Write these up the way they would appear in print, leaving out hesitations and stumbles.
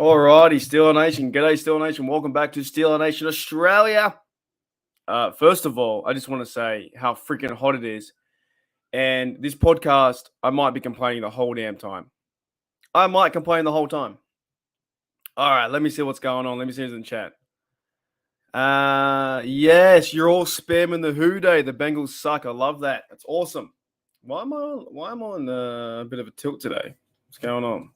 Alrighty, Steeler Nation. G'day, Steeler Nation. Welcome back to Steeler Nation Australia. First of all, I just want to say how freaking hot it is. And this podcast, I might be complaining the whole damn time. I might complain the whole time. All right, let me see what's going on. Let me see who's in chat. Yes, you're all spamming the Who Day. The Bengals suck. I love that. That's awesome. Why am I on a bit of a tilt today? What's going on?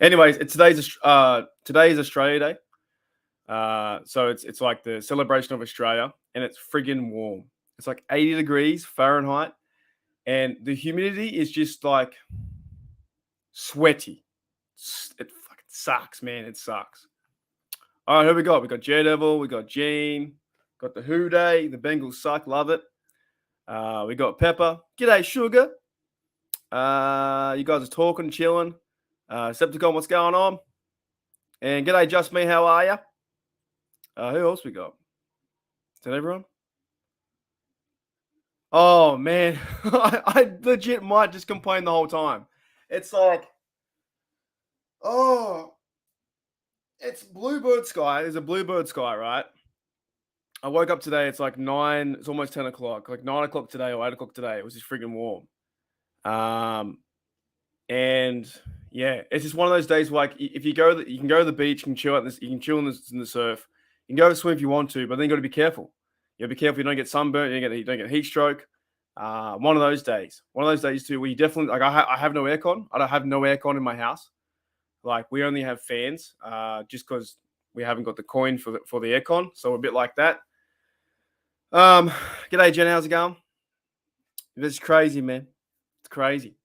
Anyways, today is Australia Day. So it's like the celebration of Australia, and it's friggin' warm. It's like 80 degrees Fahrenheit, and the humidity is just like sweaty. It fucking sucks, man. It sucks. All right, who we got? We got Daredevil, we got Gene, got the Who Day. The Bengals suck, love it. We got Pepper. G'day, Sugar. You guys are talking, chilling. Septicon, what's going on? And g'day, Just Me, how are you? Who else we got? Is that everyone? Oh, man. I legit might just complain the whole time. It's like, it's bluebird sky. There's a bluebird sky, right? I woke up today. It's like 9. It's almost 10 o'clock. Like 9 o'clock today or 8 o'clock today. It was just freaking warm. And yeah, it's just one of those days where, like, if you can go to the beach, you can chill you can chill in the surf. You can go to swim if you want to, but then you got to be careful. You got to be careful you don't get sunburnt, you don't get heat stroke. One of those days. One of those days too, where you definitely, like, I have no aircon. I don't have no aircon in my house. Like, we only have fans, just because we haven't got the coin for the aircon. So a bit like that. G'day, Jen. How's it going? It's crazy, man. It's crazy.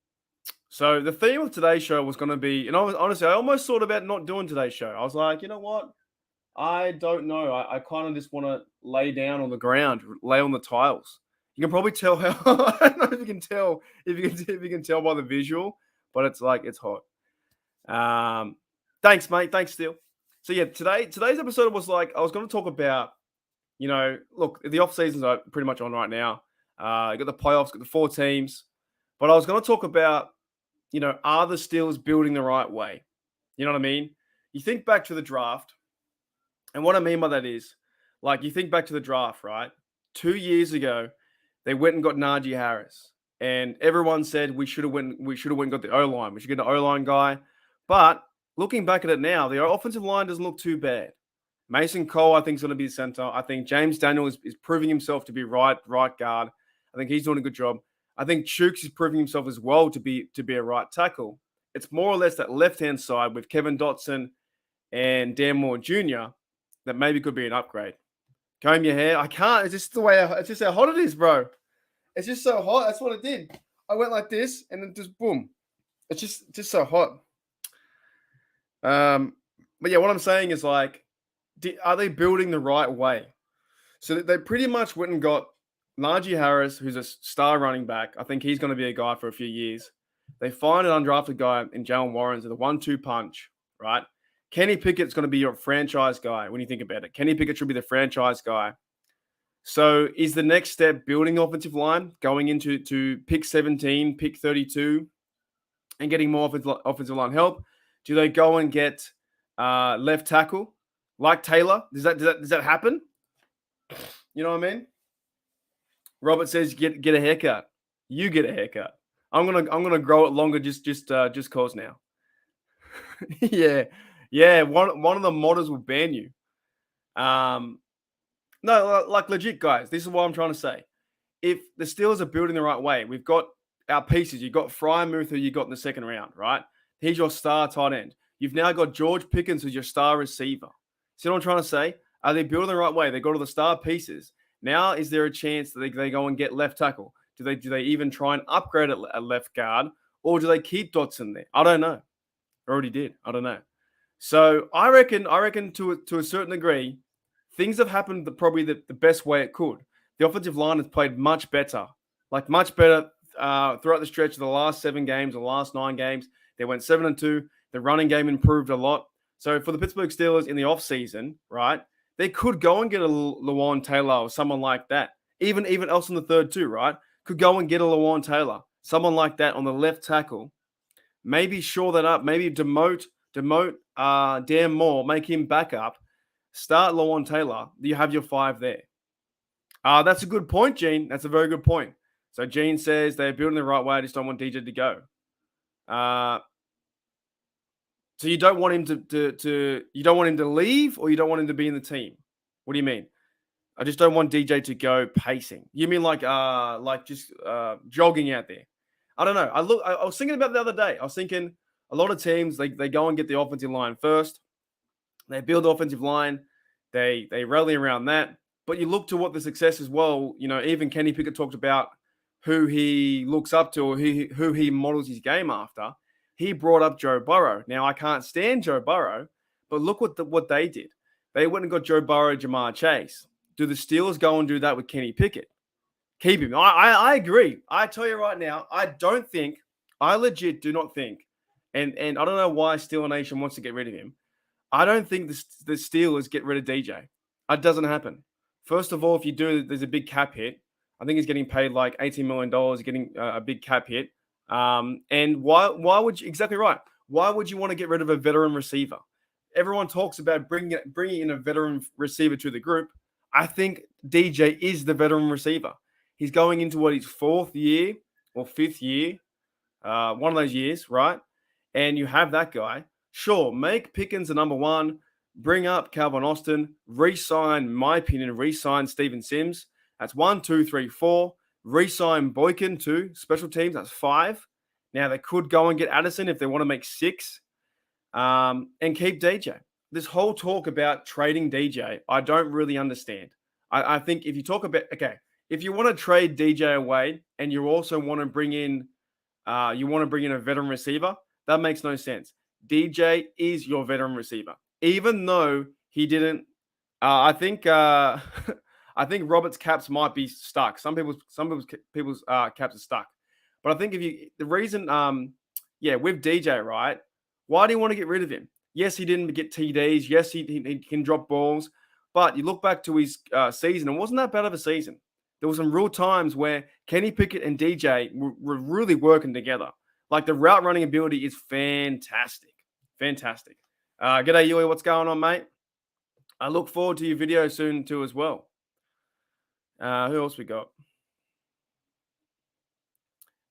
So the theme of today's show was going to be, and honestly, I almost thought about not doing today's show. I was like, you know what? I don't know. I kind of just want to lay down on the ground, lay on the tiles. You can probably tell how, I don't know if you can tell, if you can tell by the visual, but it's like, it's hot. Thanks, mate. Thanks, Steel. So yeah, today's episode was like, I was going to talk about, look, the off seasons are pretty much on right now. You got the playoffs, got the 4 teams, but I was going to talk about, are the Steelers building the right way? You know what I mean? You think back to the draft, and what I mean by that is, like, you think back to the draft, right? 2 years ago, they went and got Najee Harris, and everyone said we should have went and got the O-line. We should get an O-line guy. But looking back at it now, the offensive line doesn't look too bad. Mason Cole, I think, is going to be the center. I think James Daniel is proving himself to be right guard. I think he's doing a good job. I think Chooks is proving himself as well to be a right tackle. It's more or less that left-hand side with Kevin Dotson and Dan Moore Jr. that maybe could be an upgrade. Comb your hair. I can't. It's just it's just how hot it is, bro. It's just so hot. That's what it did. I went like this and then just boom. It's just so hot. But yeah, what I'm saying is, like, are they building the right way? So they pretty much went and got Najee Harris, who's a star running back. I think he's going to be a guy for a few years. They find an undrafted guy in Jalen Warren with a 1-2 punch, right? Kenny Pickett's going to be your franchise guy when you think about it. Kenny Pickett should be the franchise guy. So is the next step building offensive line, going into pick 17, pick 32, and getting more offensive line help? Do they go and get left tackle like Taylor? Does that happen? You know what I mean? Robert says get a haircut. You get a haircut. I'm gonna grow it longer just cause now. yeah. One of the modders will ban you. No, like, legit, guys. This is what I'm trying to say. If the Steelers are building the right way, we've got our pieces. You've got Freiermuth, who you got in the second round, right? He's your star tight end. You've now got George Pickens, who's your star receiver. See what I'm trying to say? Are they building the right way? They got all the star pieces. Now, is there a chance that they go and get left tackle? Do they even try and upgrade at left guard, or do they keep Dotson there? I don't know. Already did. I don't know. So I reckon to a certain degree, things have happened probably the best way it could. The offensive line has played much better throughout the stretch of the last 7 games, the last 9 games. They went 7-2. The running game improved a lot. So for the Pittsburgh Steelers in the offseason, right, they could go and get a Lawan Taylor or someone like that. Even else in the third too, right? Could go and get a Lawan Taylor, someone like that on the left tackle. Maybe shore that up. Maybe demote demote Dan Moore, make him backup, start Lawan Taylor. You have your 5 there. That's a good point, Gene. That's a very good point. So Gene says they're building the right way. I just don't want DJ to go. So you don't want him to you don't want him to leave, or you don't want him to be in the team? What do you mean? I just don't want DJ to go pacing. You mean like just jogging out there? I don't know. I was thinking about it the other day. I was thinking a lot of teams they go and get the offensive line first. They build the offensive line. They rally around that. But you look to what the success as well. You know, even Kenny Pickett talked about who he looks up to, or who he models his game after. He brought up Joe Burrow. Now, I can't stand Joe Burrow, but look what they did. They went and got Joe Burrow, Jamar Chase. Do the Steelers go and do that with Kenny Pickett? Keep him. I agree. I tell you right now, I legit do not think, and I don't know why Steeler Nation wants to get rid of him. I don't think the Steelers get rid of DJ. It doesn't happen. First of all, if you do, there's a big cap hit. I think he's getting paid like $18 million, getting a big cap hit. And why would you, exactly right. Why would you want to get rid of a veteran receiver? Everyone talks about bringing in a veteran receiver to the group. I think DJ is the veteran receiver. He's going into his 4th year or 5th year, one of those years, right? And you have that guy. Sure, make Pickens the number 1, bring up Calvin Austin, re-sign, my opinion, re-sign Steven Sims. That's 1, 2, 3, 4. Re-sign Boykin too. Special teams, that's 5. Now they could go and get Addison if they want to make 6. And keep DJ. This whole talk about trading DJ, I don't really understand. I think if you talk about, if you want to trade DJ away and you also want to bring in a veteran receiver, that makes no sense. DJ is your veteran receiver, even though he didn't. I think Robert's caps might be stuck. Some people's caps are stuck, but I think with DJ, right? Why do you want to get rid of him? Yes, he didn't get TDs. Yes, he can drop balls. But you look back to his season, it wasn't that bad of a season. There were some real times where Kenny Pickett and DJ were really working together. Like the route running ability is fantastic. Fantastic. G'day, Yui. What's going on, mate? I look forward to your video soon too as well. Who else we got?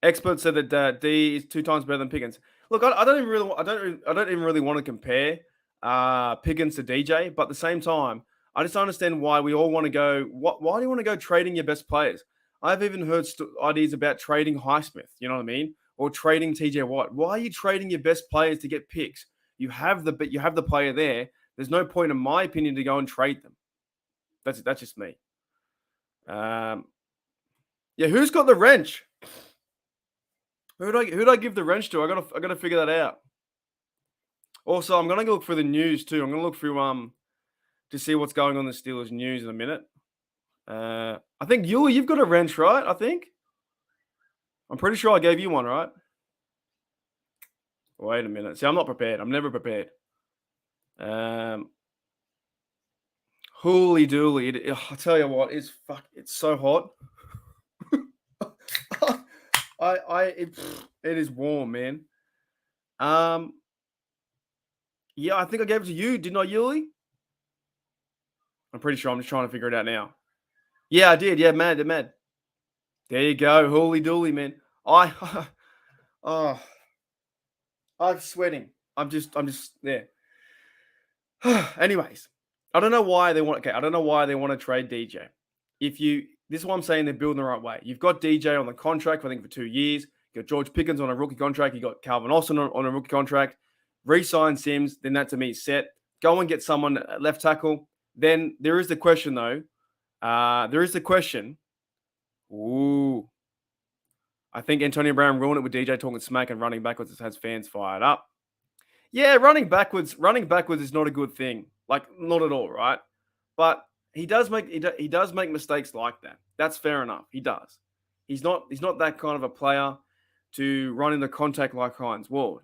Experts said that D is 2 times better than Pickens. Look, I don't even really want to compare Pickens to DJ, but at the same time, I just don't understand why we all want to go. Why do you want to go trading your best players? I've even heard ideas about trading Highsmith. You know what I mean? Or trading TJ Watt. Why are you trading your best players to get picks? You have the player there. There's no point, in my opinion, to go and trade them. That's just me. Who's got the wrench? Who'd I give the wrench to? I gotta figure that out. Also, I'm gonna go look for the news too. I'm gonna look through to see what's going on in the Steelers news in a minute. I think you've got a wrench, right? I think. I'm pretty sure I gave you one, right? Wait a minute. See, I'm not prepared. I'm never prepared. Holy dooly. I tell you what, it's so hot. It is warm, man. I think I gave it to you, didn't I, Yuli? I'm pretty sure. I'm just trying to figure it out now. Yeah, I did. Yeah, mad. There you go. Holy dooly, man. I'm sweating. I'm just there. Anyways, I don't know why they want to trade DJ. This is what I'm saying, they're building the right way. You've got DJ on the contract, I think, for 2 years. You got George Pickens on a rookie contract. You got Calvin Austin on a rookie contract. Re-sign Sims, then that to me is set. Go and get someone at left tackle. Then there is the question, though. Ooh. I think Antonio Brown ruined it with DJ talking smack and running backwards. It has fans fired up. Yeah, running backwards is not a good thing. Like, not at all, right? But he does make mistakes like that. That's fair enough. He does. He's not that kind of a player to run into contact like Hines Ward.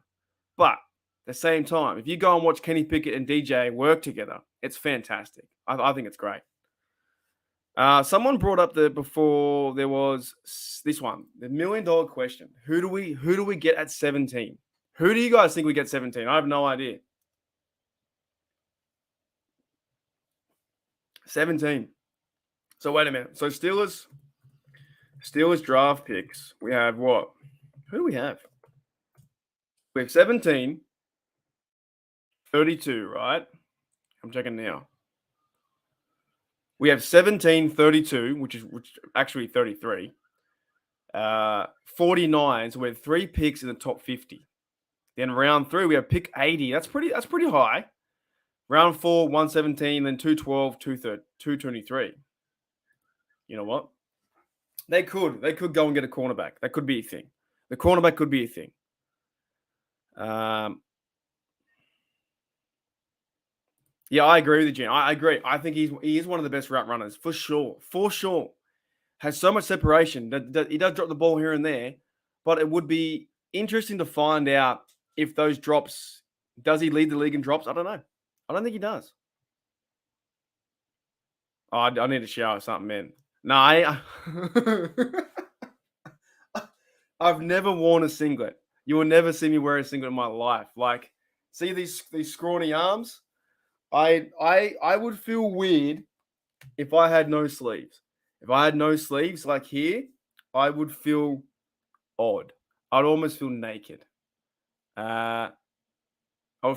But at the same time, if you go and watch Kenny Pickett and DJ work together, it's fantastic. I think it's great. Someone brought up before there was this one, the $1 million question. Who do we get at 17? Who do you guys think we get 17? I have no idea. 17. So wait a minute. So Steelers draft picks. We have what? Who do we have? We have 17, 32, right? I'm checking now. We have 17, 32, which actually 33. 49, so we have 3 picks in the top 50. Then round 3, we have pick 80. That's pretty high. Round 4, 117, then 212, 223. You know what? They could go and get a cornerback. That could be a thing. The cornerback could be a thing. Yeah, I agree with you, Jen. I agree. I think he is one of the best route runners for sure. For sure, has so much separation that he does drop the ball here and there, but it would be interesting to find out if those drops. Does he lead the league in drops? I don't know. I don't think he does. Oh, I need to shower or something, man. No, I've never worn a singlet. You will never see me wear a singlet in my life. Like, see these scrawny arms? I would feel weird if I had no sleeves. If I had no sleeves like here, I would feel odd. I'd almost feel naked. I'd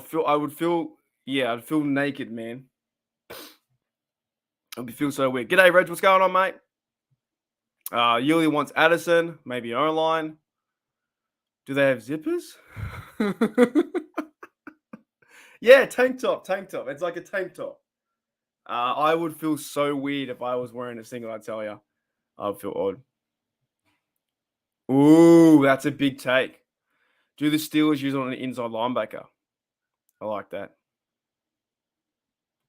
feel naked, man. It would feel so weird. G'day, Reg. What's going on, mate? Yuli wants Addison, maybe O-line. Do they have zippers? Yeah, tank top. It's like a tank top. I would feel so weird if I was wearing a singlet, I tell you. I would feel odd. Ooh, that's a big take. Do the Steelers use on an inside linebacker? I like that.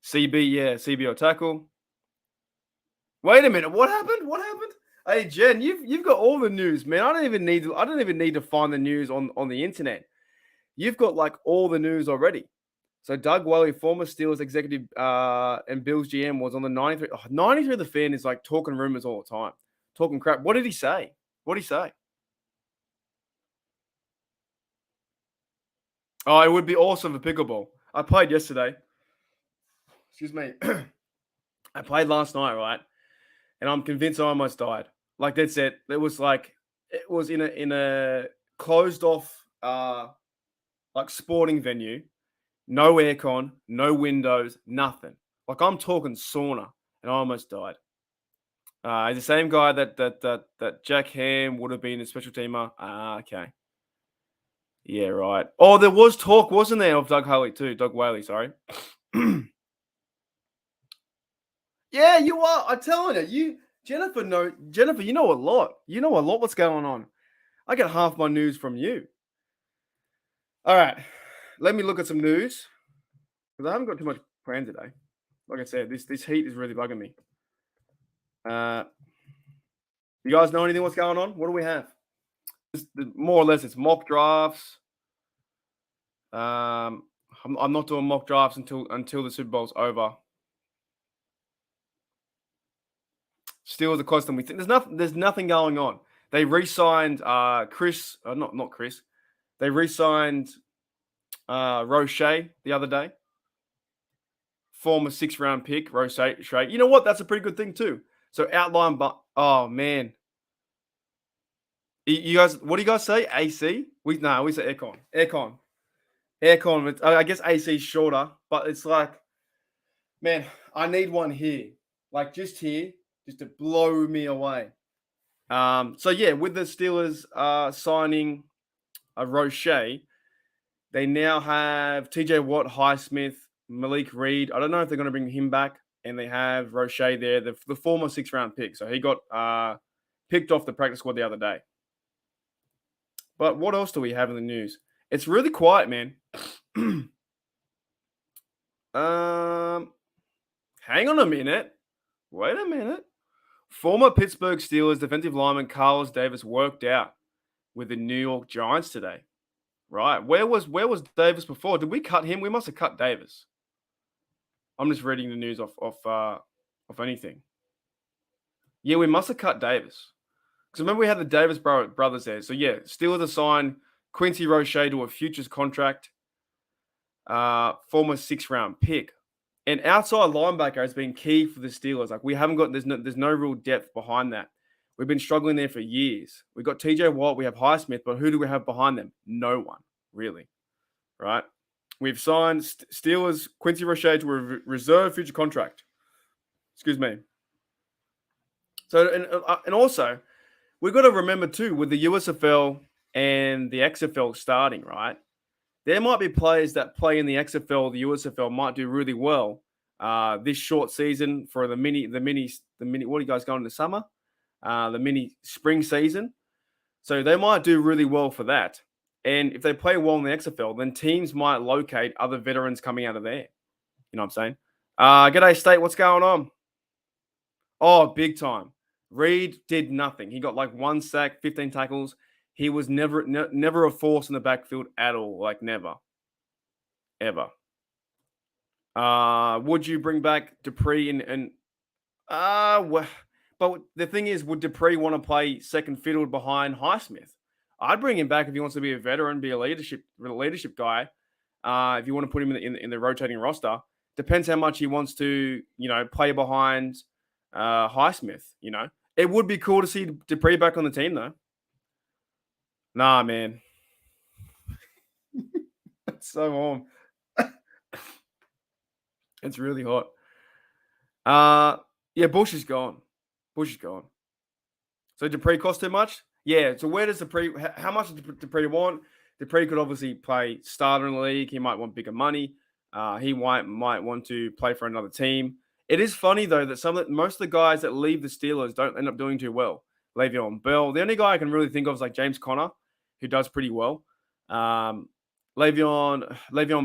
CB or tackle. Wait a minute, what happened? Hey Jen, you've got all the news, man. I don't even need to find the news on the internet. You've got like all the news already. So Doug Whaley, former Steelers executive and Bills GM, was on the 93. 93 The Fan is like talking rumors all the time, talking crap. What did he say? Oh, it would be awesome for pickleball. I played yesterday. Excuse me. I played last night, right? And I'm convinced I almost died. Like that's it. It was in a closed off like sporting venue. No aircon, no windows, nothing. Like I'm talking sauna, and I almost died. He's the same guy that Jack Ham would have been a special teamer. Okay. Yeah, right. Oh, there was talk, wasn't there, of Doug Whaley, sorry. Yeah, you are. I'm telling you, Jennifer, you know a lot. You know a lot what's going on. I get half my news from you. All right. Let me look at some news. Because I haven't got too much planned today. Like I said, this heat is really bugging me. You guys know anything what's going on? What do we have? More or less, it's mock drafts. I'm not doing mock drafts until the Super Bowl's over. Steelers are closer than we think. There's nothing going on. They re-signed Chris. Not Chris. They re-signed Roche the other day. Former 6th-round pick, Roche. You know what? That's a pretty good thing too. So outline, but oh man, you guys, what do you guys say? AC? We say aircon. Aircon. I guess AC is shorter, but it's like, man, I need one here, like just here, just to blow me away. So yeah, with the Steelers signing Roche, they now have TJ Watt, Highsmith, Malik Reed. I don't know if they're going to bring him back, and they have Roche there, the former 6th-round pick. So he got picked off the practice squad the other day. But what else do we have in the news? It's really quiet, man. Hang on a minute. Wait a minute. Former Pittsburgh Steelers defensive lineman Carlos Davis worked out with the New York Giants today. Right. Where was Davis before? Did we cut him? We must have cut Davis. I'm just reading the news off anything. Yeah, we must have cut Davis. Because remember we had the Davis brothers there. So yeah, Steelers assigned Quincy Roche to a futures contract. Former 6th-round pick. And outside linebacker has been key for the Steelers. Like we haven't got there's no real depth behind that. We've been struggling there for years. We got TJ Watt, we have Highsmith, but who do we have behind them? No one, really. Right? We've signed Steelers Quincy Roche to a reserve future contract. Excuse me. So and also we've got to remember too with the USFL and the XFL starting, right? There might be players that play in the XFL, the USFL might do really well this short season for the mini. What are you guys going in the summer? The mini spring season. So they might do really well for that. And if they play well in the XFL, then teams might locate other veterans coming out of there. You know what I'm saying? G'day, State. What's going on? Oh, big time. Reed did nothing. He got like 1 sack, 15 tackles. He was never a force in the backfield at all. Like never. Ever. Would you bring back Dupree but the thing is, would Dupree want to play second fiddle behind Highsmith? I'd bring him back if he wants to be a veteran, be a leadership guy. If you want to put him in the rotating roster, depends how much he wants to, play behind Highsmith. It would be cool to see Dupree back on the team though. Nah, man, it's so warm. It's really hot. Yeah, Bush is gone. So Dupree cost too much? Yeah. So where does Dupree? How much does Dupree want? Dupree could obviously play starter in the league. He might want bigger money. He might want to play for another team. It is funny though that most of the guys that leave the Steelers don't end up doing too well. Le'Veon Bell. The only guy I can really think of is like James Conner, who does pretty well. Le'Veon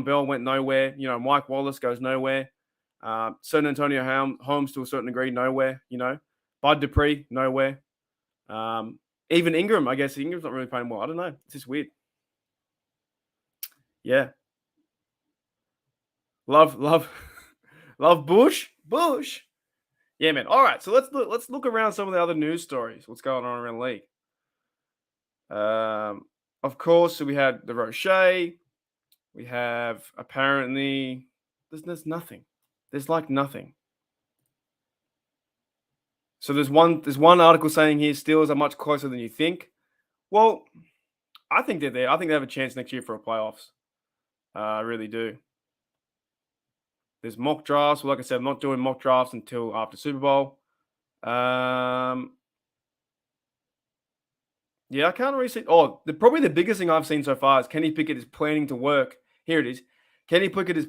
Bell went nowhere. Mike Wallace goes nowhere. San Antonio Holmes to a certain degree, nowhere. Bud Dupree, nowhere. Even Ingram, I guess Ingram's not really playing well. I don't know. It's just weird. Yeah. Love Bush. Yeah, man. All right, so let's look around some of the other news stories. What's going on around the league? Of course, so we had the Roche. We have apparently there's nothing. There's like nothing. So there's one article saying here Steelers are much closer than you think. Well, I think they're there. I think they have a chance next year for a playoffs. I really do. There's mock drafts. Well, like I said, I'm not doing mock drafts until after Super Bowl. Yeah, I can't really see. Oh, probably the biggest thing I've seen so far is Kenny Pickett is planning to work. Here it is. Kenny Pickett is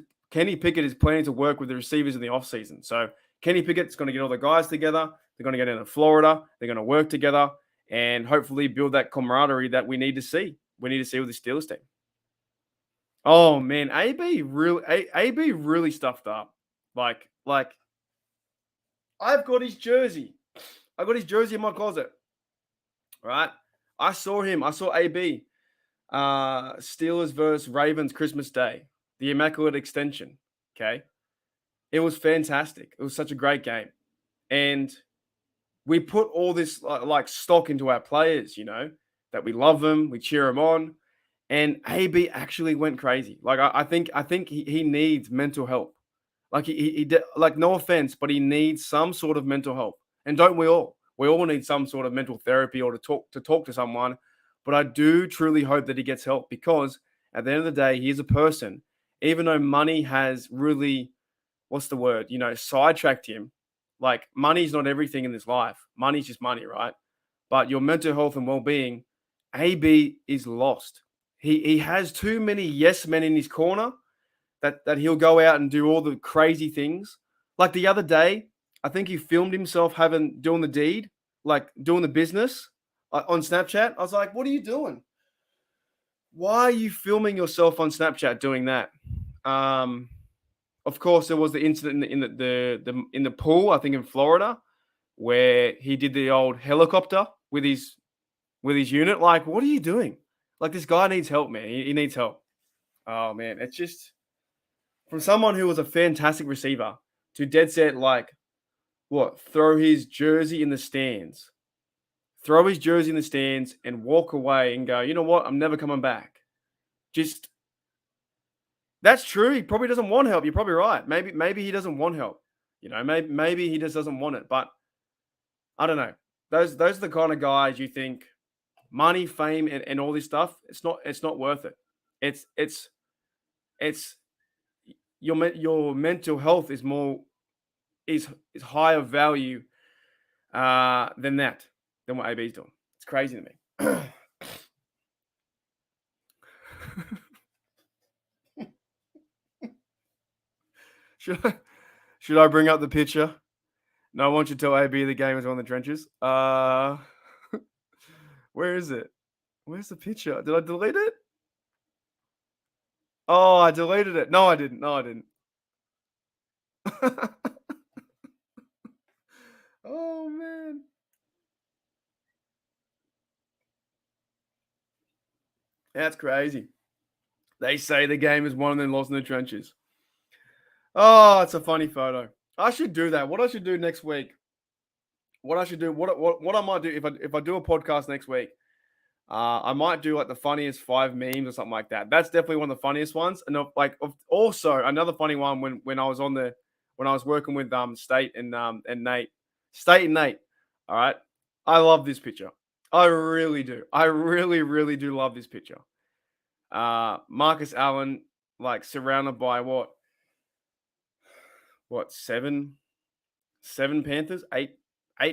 planning to work with the receivers in the offseason. So Kenny Pickett's going to get all the guys together. They're going to go down to Florida. They're going to work together and hopefully build that camaraderie that we need to see. We need to see with the Steelers team. Oh man, AB really stuffed up. Like I've got his jersey. I got his jersey in my closet. Right? I saw him. I saw AB. Steelers versus Ravens Christmas Day. The Immaculate Extension. Okay. It was fantastic. It was such a great game. And we put all this like stock into our players, that we love them, we cheer them on. And AB actually went crazy. Like I think he needs mental help. Like he like no offense, but he needs some sort of mental help. And don't we all? We all need some sort of mental therapy or to talk to someone. But I do truly hope that he gets help because at the end of the day, he's a person. Even though money has really, sidetracked him. Like money's not everything in this life. Money's just money, right? But your mental health and well-being, AB is lost. He has too many yes men in his corner that he'll go out and do all the crazy things. Like the other day, I think he filmed himself doing the deed, like doing the business on Snapchat. I was like, what are you doing? Why are you filming yourself on Snapchat doing that? Of course, there was the incident in the pool, I think in Florida, where he did the old helicopter with his unit. Like, what are you doing? Like, this guy needs help, man. He needs help. Oh man, it's just from someone who was a fantastic receiver to dead set throw his jersey in the stands. Throw his jersey in the stands and walk away and go, you know what? I'm never coming back. Just That's true. He probably doesn't want help. You're probably right. Maybe he doesn't want help. Maybe he just doesn't want it. But I don't know. Those are the kind of guys you think money, fame, and all this stuff. It's not worth it. It's your mental health is higher value than what AB's doing. It's crazy to me. Should I bring up the picture? No, I want you to tell AB the game is on the trenches. Where is it? Where's the picture? Did I delete it? Oh, I deleted it. No, I didn't. Oh man. That's crazy. They say the game is won and then lost in the trenches. Oh, it's a funny photo. I should do that. What I should do next week. What I should do. What I might do if I do a podcast next week. I might do like the funniest 5 memes or something like that. That's definitely one of the funniest ones. And also another funny one when I was when I was working with State and Nate. State and Nate. All right. I love this picture. I really do. I really, really do love this picture. Marcus Allen, like surrounded by what 7 Panthers, 8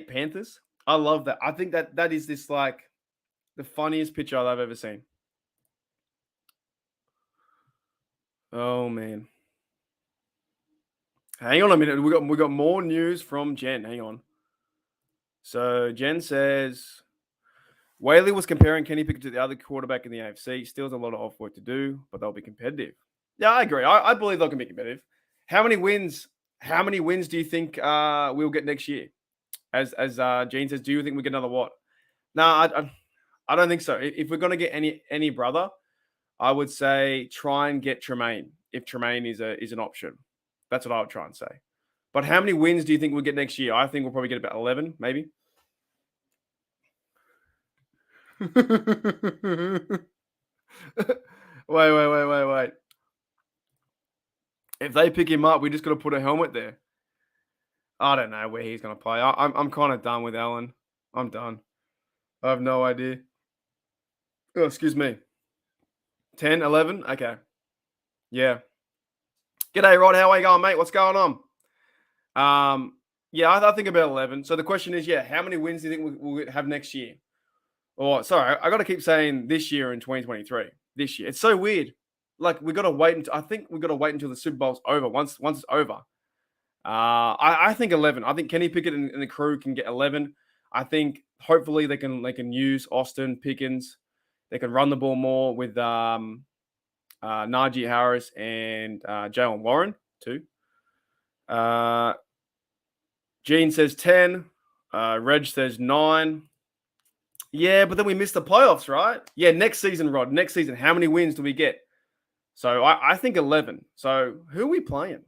Panthers. I love that. I think that is this like the funniest picture I've ever seen. Oh man. Hang on a minute. We got more news from Jen. Hang on. So Jen says Whaley was comparing Kenny Pickett to the other quarterback in the AFC. Still has a lot of off work to do, but they'll be competitive. Yeah, I agree. I believe they can be competitive. How many wins do you think we'll get next year? As Gene says, do you think we get another what? No, I don't think so. If we're going to get any brother, I would say try and get Tremaine if Tremaine is an option. That's what I would try and say. But how many wins do you think we'll get next year? I think we'll probably get about 11, maybe. Wait. If they pick him up, we just got to put a helmet there. I don't know where he's going to play. I'm kind of done with Allen. I'm done. I have no idea. Oh, excuse me. 10, 11? Okay. Yeah. G'day, Rod. How are you going, mate? What's going on? Yeah, I think about 11. So the question is, how many wins do you think we'll have next year? Or, sorry, I got to keep saying this year in 2023. This year. It's so weird. Like, we got to wait until, I think we got to wait until the Super Bowl's over. Once it's over. I think 11. I think Kenny Pickett and the crew can get 11. I think hopefully they can use Austin, Pickens. They can run the ball more with Najee Harris and Jalen Warren too. Gene says 10. Reg says 9. Yeah, but then we missed the playoffs, right? Yeah, next season, Rod. Next season, how many wins do we get? So I think 11. So who are we playing?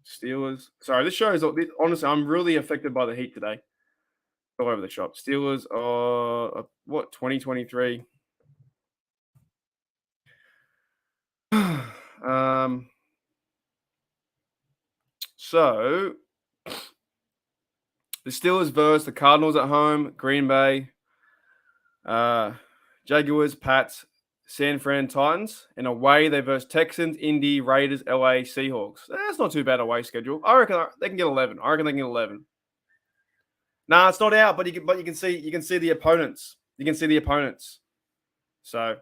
Steelers. Sorry, this show is honestly, I'm really affected by the heat today. All over the shop. Steelers are what 2023. So the Steelers versus the Cardinals at home, Green Bay, Jaguars, Pats, San Fran Titans, and away they versus Texans, Indy, Raiders, LA, Seahawks. That's not too bad away schedule. I reckon they can get 11. I reckon they can get 11. Nah, it's not out, but you can see the opponents. You can see the opponents. So,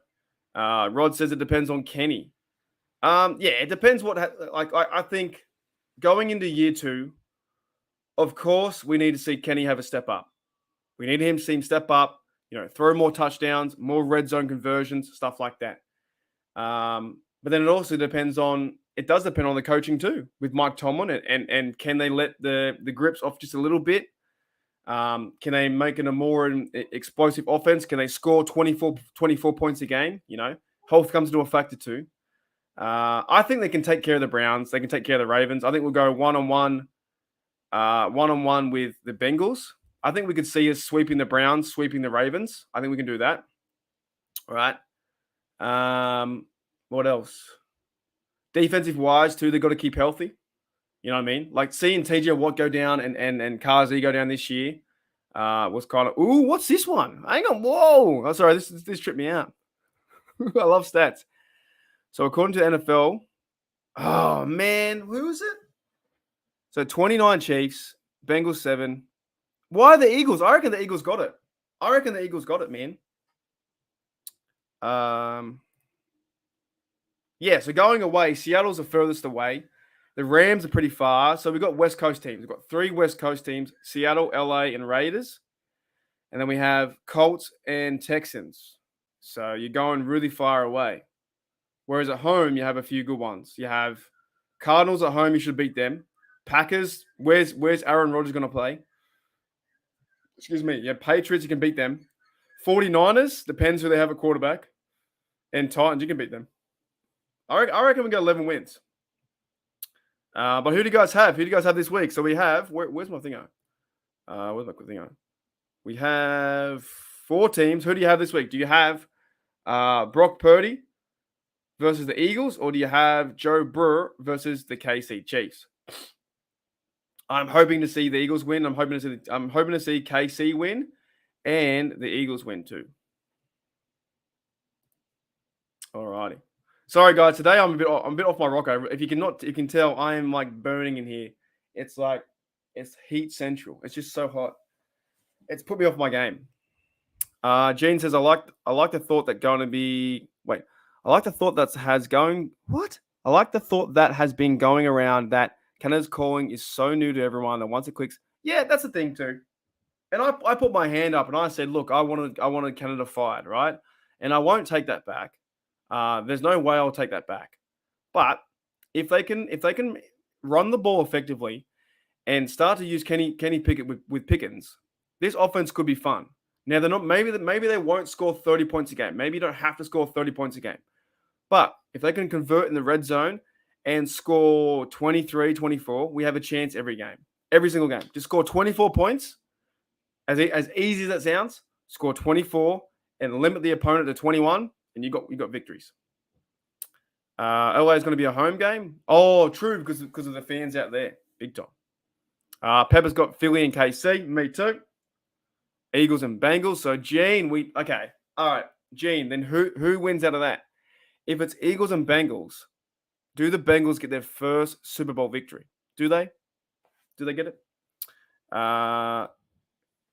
Rod says it depends on Kenny. Yeah, it depends I think going into year 2, of course, we need to see Kenny have a step up. We need him to see him step up, throw more touchdowns, more red zone conversions, stuff like that. But then it also depends on the coaching too with Mike Tomlin and can they let the grips off just a little bit? Can they make it a more explosive offense? Can they score 24 points a game? Health comes into a factor too. I think they can take care of the Browns. They can take care of the Ravens. I think we'll go one-on-one with the Bengals. I think we could see us sweeping the Browns, sweeping the Ravens. I think we can do that. All right. What else? Defensive wise, too, they've got to keep healthy. You know what I mean? Like seeing TJ Watt go down and Kazi go down this year was kind of, ooh, what's this one? Hang on, whoa. Oh, sorry, this tripped me out. I love stats. So according to the NFL, oh man, who is it? So 29 Chiefs, Bengals 7. Why the Eagles? I reckon the Eagles got it. Man. Yeah, so going away, Seattle's the furthest away. The Rams are pretty far. So we've got West Coast teams. We've got 3 West Coast teams, Seattle, LA, and Raiders. And then we have Colts and Texans. So you're going really far away. Whereas at home, you have a few good ones. You have Cardinals at home, you should beat them. Packers, where's Aaron Rodgers going to play? Excuse me. Yeah, Patriots, you can beat them. 49ers, depends who they have at quarterback. And Titans, you can beat them. I reckon we got 11 wins. But who do you guys have? Who do you guys have this week? So we have, where's my thing on? Where's my thing on? We have 4 teams. Who do you have this week? Do you have Brock Purdy versus the Eagles, or do you have Joe Burrow versus the KC Chiefs? I'm hoping to see the Eagles win. I'm hoping to see KC win, and the Eagles win too. Alrighty. Sorry guys, today I'm a bit off my rocker. If you can tell, I am like burning in here. It's like it's heat central. It's just so hot. It's put me off my game. Gene says I like the thought that going to be I like the thought that has going what? I like the thought that has been going around that Canada's calling is so new to everyone that once it clicks, yeah, that's the thing too. And I put my hand up and I said, look, I wanted Canada fired, right? And I won't take that back. There's no way I'll take that back. But if they can run the ball effectively and start to use Kenny Pickett with Pickens, this offense could be fun. Now they're not. Maybe they won't score 30 points a game. Maybe you don't have to score 30 points a game. But if they can convert in the red zone and score 23, 24, we have a chance every game, every single game. Just score 24 points. As easy as that sounds, score 24 and limit the opponent to 21, and you got victories. LA is going to be a home game. Oh, true, because of the fans out there, big time. Pepper's got Philly and KC. Me too. Eagles and Bengals. So Gene, okay. All right, Gene. Then who wins out of that? If it's Eagles and Bengals, do the Bengals get their first Super Bowl victory? Do they? Do they get it?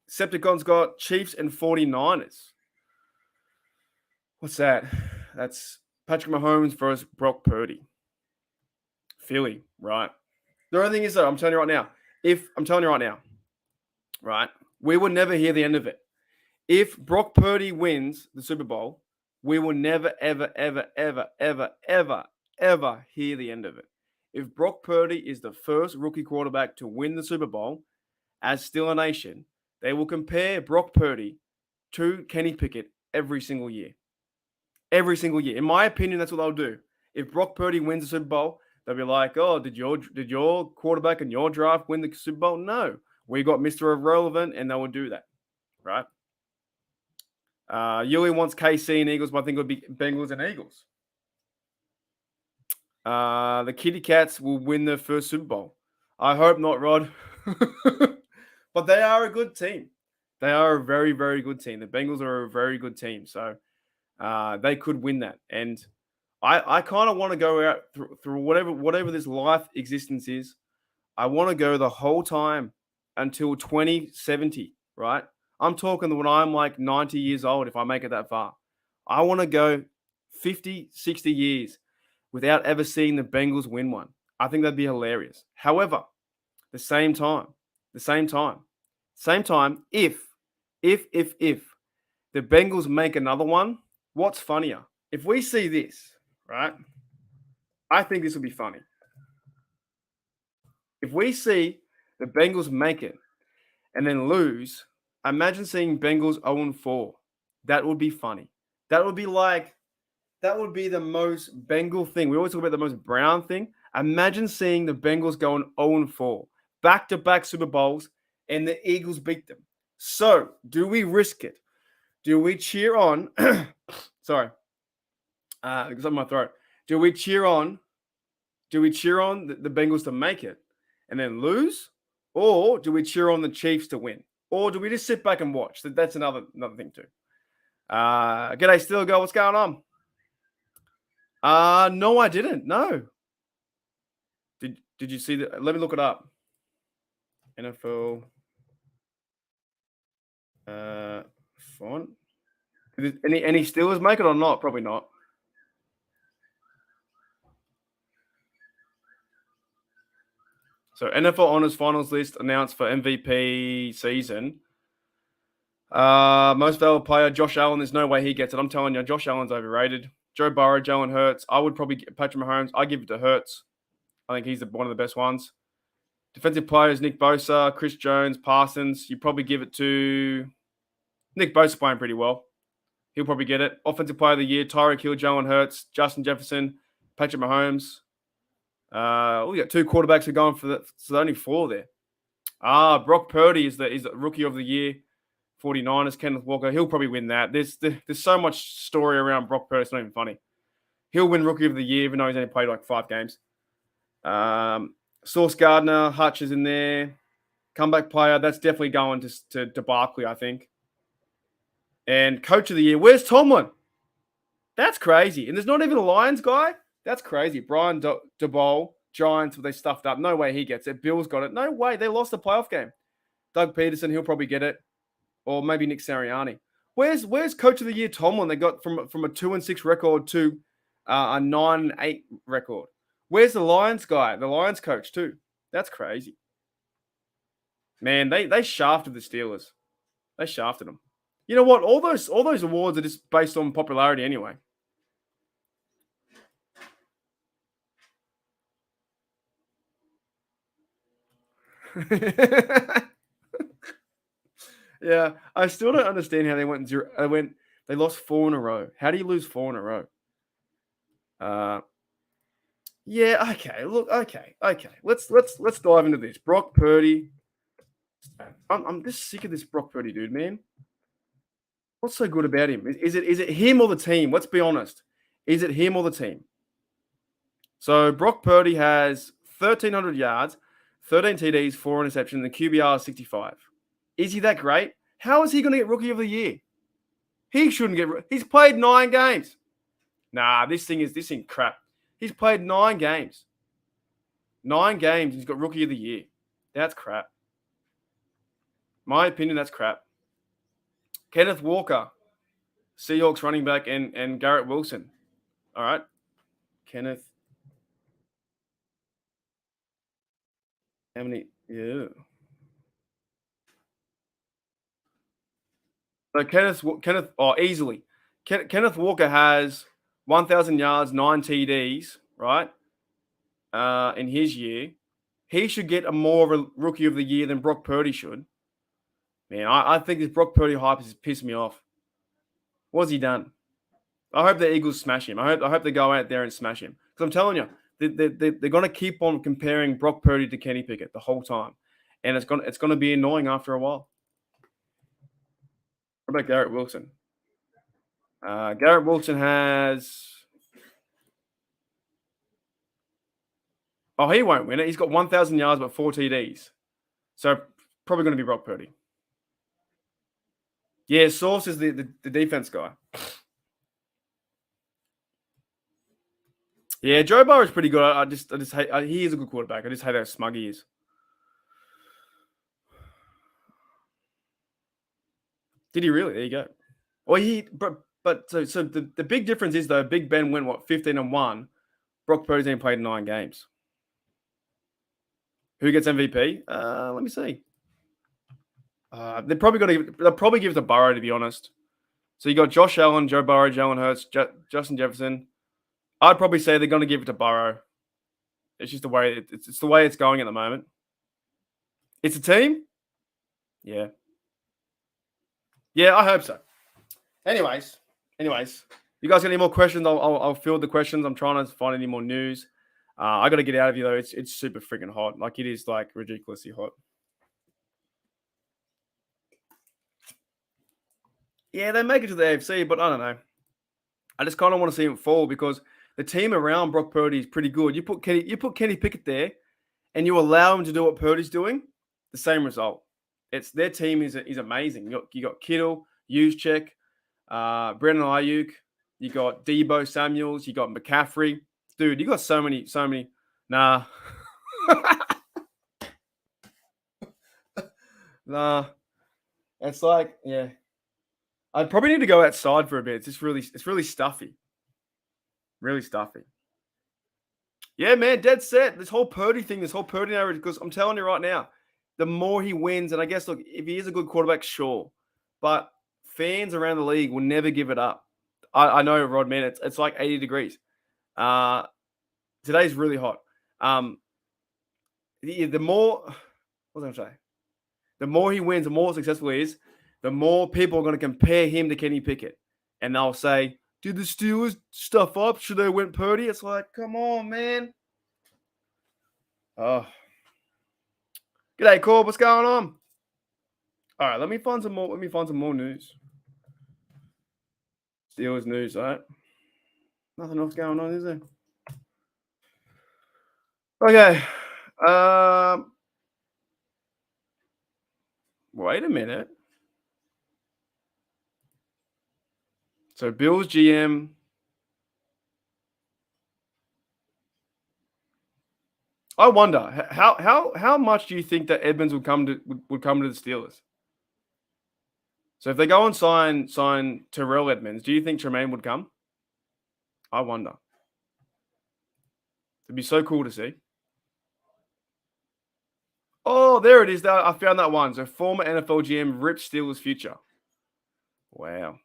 Septicon's got Chiefs and 49ers. What's that? That's Patrick Mahomes versus Brock Purdy. Philly, right? The only thing is, though, I'm telling you right now, right? We will never hear the end of it. If Brock Purdy wins the Super Bowl, we will never, ever, ever, ever, ever, ever, ever hear the end of it. If Brock Purdy is the first rookie quarterback to win the Super Bowl as still a nation, they will compare Brock Purdy to Kenny Pickett every single year. Every single year. In my opinion, that's what they'll do. If Brock Purdy wins the Super Bowl, they'll be like, oh, did your quarterback in your draft win the Super Bowl? No. We got Mr. Irrelevant, and they will do that, right? Yuli wants KC and Eagles, but I think it would be Bengals and Eagles. The Kitty Cats will win their first Super Bowl. I hope not, Rod. But they are a good team. They are a very, very good team. The Bengals are a very good team. So they could win that. And I kind of want to go out through whatever this life existence is. I want to go the whole time until 2070, right? I'm talking when I'm like 90 years old, if I make it that far. I want to go 50, 60 years without ever seeing the Bengals win one. I think that'd be hilarious. However, the same time, if the Bengals make another one, what's funnier? If we see this, right? I think this would be funny. If we see the Bengals make it and then lose, imagine seeing Bengals 0-4. That would be funny. That would be the most Bengal thing. We always talk about the most Brown thing. Imagine seeing the Bengals going 0-4, back-to-back Super Bowls, and the Eagles beat them. So, do we risk it? Do we cheer on? Sorry, because of my throat. Do we cheer on Do we cheer on the Bengals to make it and then lose? Or do we cheer on the Chiefs to win? Or do we just sit back and watch? That's another thing too. G'day, Still Girl. What's going on? No, I didn't. No. Did you see that? Let me look it up. NFL font. Any Steelers make it or not? Probably not. So NFL Honors Finals list announced for MVP season. Most valuable player, Josh Allen. There's no way he gets it. I'm telling you, Josh Allen's overrated. Joe Burrow, Jalen Hurts. I would probably get Patrick Mahomes. I give it to Hurts. I think he's one of the best ones. Defensive players, Nick Bosa, Chris Jones, Parsons. You probably give it to Nick Bosa, playing pretty well. He'll probably get it. Offensive player of the year, Tyreek Hill, Jalen Hurts, Justin Jefferson, Patrick Mahomes. We got 2 quarterbacks who are going for that. So only 4 there. Brock Purdy is the rookie of the year. 49ers, Kenneth Walker. He'll probably win that. There's so much story around Brock Purdy. It's not even funny. He'll win rookie of the year, even though he's only played like 5 games. Sauce Gardner, Hutch is in there. Comeback player. That's definitely going to Barkley, I think. And coach of the year. Where's Tomlin? That's crazy. And there's not even a Lions guy. That's crazy. Brian DeBole, Giants, they stuffed up. No way he gets it. Bills got it. No way. They lost the playoff game. Doug Peterson, he'll probably get it. Or maybe Nick Sirianni. Where's Coach of the Year Tomlin? They got from a 2-6 record to a 9-8 record. Where's the Lions guy? The Lions coach too. That's crazy. Man, they shafted the Steelers. They shafted them. You know what? All those awards are just based on popularity anyway. Yeah, I still don't understand how they went 0. They lost 4 in a row. How do you lose 4 in a row? Yeah, okay. Look, okay. Let's dive into this. Brock Purdy. I'm just sick of this Brock Purdy dude, man. What's so good about him? Is it him or the team? Let's be honest. Is it him or the team? So Brock Purdy has 1,300 yards, 13 TDs, 4 interceptions, and the QBR is 65. Is he that great? How is he going to get Rookie of the Year? He shouldn't get. He's played 9 games. Nah, this thing crap. He's played 9 games. 9 games. He's got Rookie of the Year. That's crap. My opinion, that's crap. Kenneth Walker, Seahawks running back, and Garrett Wilson. All right. Kenneth. How many? Yeah. So Kenneth, easily. Kenneth Walker has 1,000 yards, 9 TDs, right? In his year. He should get more of a Rookie of the Year than Brock Purdy should. Man, I think this Brock Purdy hype has pissed me off. What's he done? I hope the Eagles smash him. I hope they go out there and smash him. Because I'm telling you, they're going to keep on comparing Brock Purdy to Kenny Pickett the whole time. And it's going to be annoying after a while. What about Garrett Wilson? Garrett Wilson has... Oh, he won't win it. He's got 1,000 yards but 4 TDs. So probably going to be Brock Purdy. Yeah, Sauce is the defense guy. Yeah, Joe Burrow is pretty good. I just hate. He is a good quarterback. I just hate how smug he is. Did he really? There you go. Well, but so the big difference is though, Big Ben went 15-1. Brock Purdy's only played 9 games. Who gets MVP? Let me see. They'll probably give it to Burrow, to be honest. So you got Josh Allen, Joe Burrow, Jalen Hurts, Justin Jefferson. I'd probably say they're going to give it to Burrow. It's just the way it's the way it's going at the moment. It's a team. Yeah. Yeah, I hope so. Anyways, you guys got any more questions? I'll field the questions. I'm trying to find any more news. I got to get out of here though. It's super freaking hot. Like it is like ridiculously hot. Yeah, they make it to the AFC, but I don't know. I just kind of want to see them fall because the team around Brock Purdy is pretty good. You put Kenny Pickett there, and you allow him to do what Purdy's doing, the same result. It's their team is amazing. You got Kittle, Juszczyk, Brandon Ayuk, you got Debo Samuels, you got McCaffrey. Dude, you got so many. Nah. Nah. It's like, yeah. I'd probably need to go outside for a bit. It's really stuffy. Really stuffy. Yeah, man, dead set. This whole Purdy thing, this whole Purdy narrative, because I'm telling you right now, the more he wins, and I guess, look, if he is a good quarterback, sure. But fans around the league will never give it up. I know, Rod, man, it's like 80 degrees. Today's really hot. The more, what was I going to say? The more he wins, the more successful he is, the more people are going to compare him to Kenny Pickett. And they'll say, did the Steelers stuff up? Should they have went Purdy? It's like, come on, man. Oh. G'day, Corb. What's going on? All right, let me find some more news. Steelers news, all right? Nothing else going on, is there? Okay. Wait a minute. So Bills GM. I wonder how much do you think that Edmonds would come to the Steelers? So if they go and sign Terrell Edmonds, do you think Tremaine would come? I wonder. It'd be so cool to see. Oh, there it is. I found that one. So former NFL GM rips Steelers' future. Wow.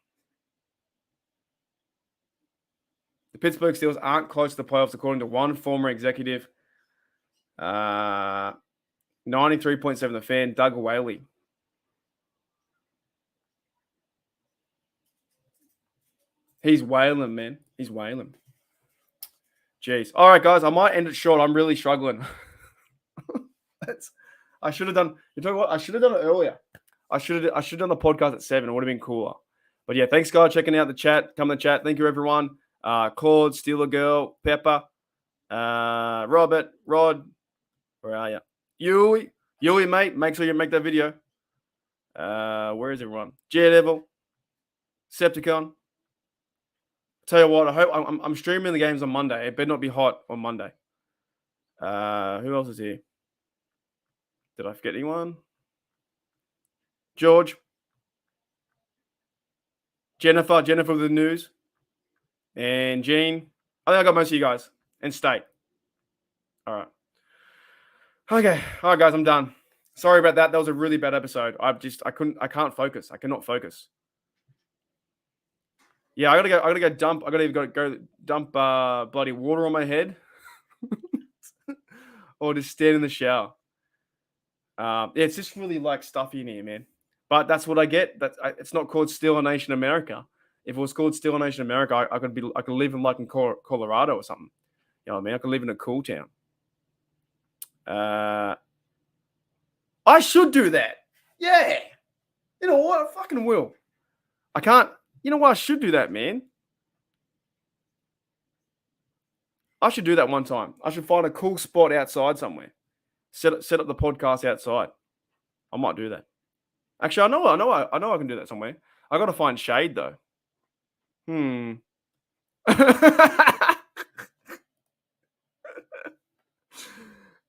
The Pittsburgh Steelers aren't close to the playoffs, according to one former executive. 93.7 The Fan, Doug Whaley. He's wailing, man. He's wailing. Jeez. All right, guys. I might end it short. I'm really struggling. I should have done. You know what? I should have done it earlier. I should have done the podcast at 7. It would have been cooler. But yeah, thanks, guys, checking out the chat. Come to the chat. Thank you, everyone. Claude, Steeler Girl, Pepper, Robert, Rod. Where are you? Yui, mate. Make sure you make that video. Where is everyone? Daredevil, Septicon. Tell you what, I hope I'm streaming the games on Monday. It better not be hot on Monday. Who else is here? Did I forget anyone? George. Jennifer with the news. And Gene. I think I got most of you guys. And State. All right. Okay. All right, guys, I'm done. Sorry about that. That was a really bad episode. I can't focus. I cannot focus. Yeah, I gotta go dump. I gotta go dump bloody water on my head. Or just stand in the shower. Yeah, it's just really like stuffy in here, man. But that's what I get. It's not called Steeler Nation America. If it was called Steeler Nation America, I could live in Colorado or something. You know what I mean? I could live in a cool town. I should do that. Yeah. You know what? I fucking will. I can't. You know what? I should do that, man. I should do that one time. I should find a cool spot outside somewhere. Set up the podcast outside. I might do that. Actually, I know I can do that somewhere. I got to find shade though.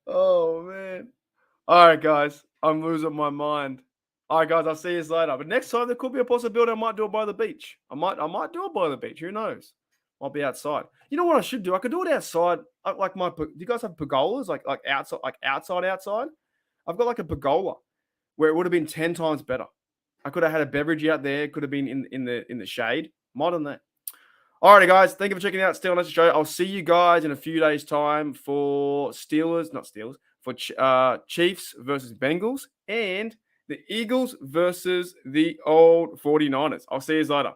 Oh man. All right, guys. I'm losing my mind. All right, guys. I'll see you later. But next time there could be a possibility I might do it by the beach. I might do it by the beach. Who knows? I'll be outside. You know what I should do? I could do it outside. Do you guys have pergolas? Like outside, outside? I've got like a pergola where it would have been 10 times better. I could have had a beverage out there. Could have been in the shade. Might have done that. All right, guys. Thank you for checking out Steelers Nation Show. I'll see you guys in a few days' time for Chiefs versus Bengals and the Eagles versus the old 49ers. I'll see you later.